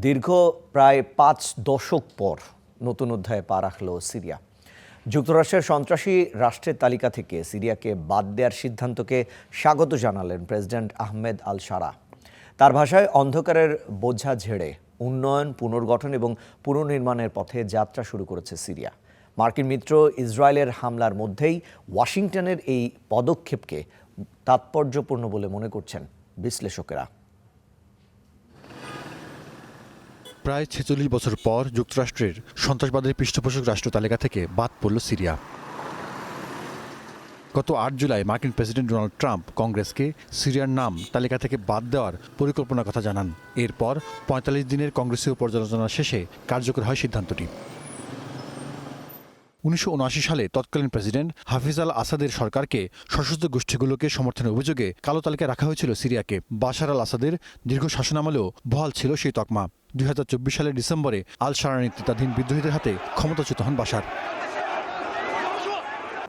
দীর্ঘ প্রায় ৫ দশক পর নতুন অধ্যায়ে পা রাখল সিরিয়া। যুক্তরাষ্ট্রের সন্ত্রাসী রাষ্ট্রের তালিকা থেকে সিরিয়াকে বাদ দেওয়ার সিদ্ধান্তকে স্বাগত জানালেন প্রেসিডেন্ট আহমেদ আল শারা। তার ভাষায় অন্ধকারের বোঝা ঝেড়ে উন্নয়ন, পুনর্গঠন এবং পুনর্নির্মাণের পথে যাত্রা শুরু করেছে সিরিয়া। মার্কিন মিত্র ইসরায়েলের হামলার মধ্যেই ওয়াশিংটনের এই পদক্ষেপকে তাৎপর্যপূর্ণ বলে মনে করছেন বিশ্লেষকেরা। প্রায় ৪৬ বছর পর যুক্তরাষ্ট্রের সন্ত্রাসবাদের পৃষ্ঠপোষক রাষ্ট্র তালিকা থেকে বাদ পড়ল সিরিয়া। গত ৮ জুলাই মার্কিন প্রেসিডেন্ট ডোনাল্ড ট্রাম্প কংগ্রেসকে সিরিয়ার নাম তালিকা থেকে বাদ দেওয়ার পরিকল্পনার কথা জানান। এরপর ৪৫ দিনের কংগ্রেসীয় পর্যালোচনা শেষে কার্যকর হয় সিদ্ধান্তটি। ১৯৭৯ সালে তৎকালীন প্রেসিডেন্ট হাফিজ আল আসাদের সরকারকে সশস্ত্র গোষ্ঠীগুলোকে সমর্থনের অভিযোগে কালো তালিকায় রাখা হয়েছিল সিরিয়াকে। বাশার আল আসাদের দীর্ঘ শাসনামলেও বহাল ছিল সেই তকমা। ২০২৪ সালের ডিসেম্বরে আল শারা নেতৃত্বাধীন বিদ্রোহীদের হাতে ক্ষমতাচ্যুত হন বাশার।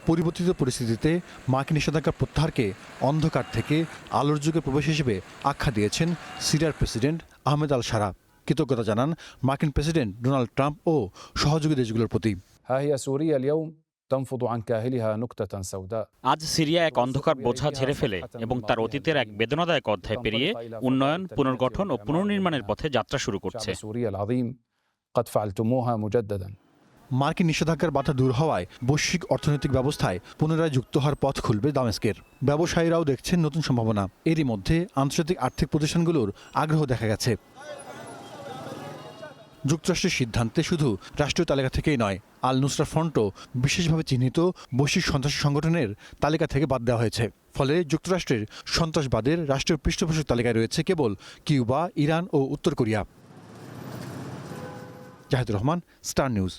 পরিবর্তিত পরিস্থিতিতে মার্কিন নিষেধাজ্ঞা প্রত্যাহারকে অন্ধকার থেকে আলোর যুগে প্রবেশ হিসেবে আখ্যা দিয়েছেন সিরিয়ার প্রেসিডেন্ট আহমেদ আল শারা। কৃতজ্ঞতা জানান মার্কিন প্রেসিডেন্ট ডোনাল্ড ট্রাম্প ও সহযোগী দেশগুলোর প্রতি। আজ সিরিয়া এক অন্ধকার বোঝা ঝেড়ে ফেলে এবং তার অতীতের এক বেদনাদায়ক অধ্যায় পেরিয়ে উন্নয়ন, পুনর্গঠন ও পুনর্নির্মাণের পথে যাত্রা শুরু করছে। মার্কিন নিষেধাজ্ঞার বাধা দূর হওয়ায় বৈশ্বিক অর্থনৈতিক ব্যবস্থায় পুনরায় যুক্ত হওয়ার পথ খুলবে দামেস্কের। ব্যবসায়ীরাও দেখছেন নতুন সম্ভাবনা। এরই মধ্যে আন্তর্জাতিক আর্থিক প্রতিষ্ঠানগুলোর আগ্রহ দেখা গেছে। যুক্তরাষ্ট্রের সিদ্ধান্তে শুধু রাষ্ট্রীয় তালিকা থেকেই নয়, আল নুসরা ফ্রন্টও বিশেষভাবে চিহ্নিত বৈশ্বিক সন্ত্রাসী সংগঠনের তালিকা থেকে বাদ দেওয়া হয়েছে। ফলে যুক্তরাষ্ট্রের সন্ত্রাসবাদের রাষ্ট্রীয় পৃষ্ঠপোষক তালিকায় রয়েছে কেবল কিউবা, ইরান ও উত্তর Korea. Zahidur Rahman, Star news.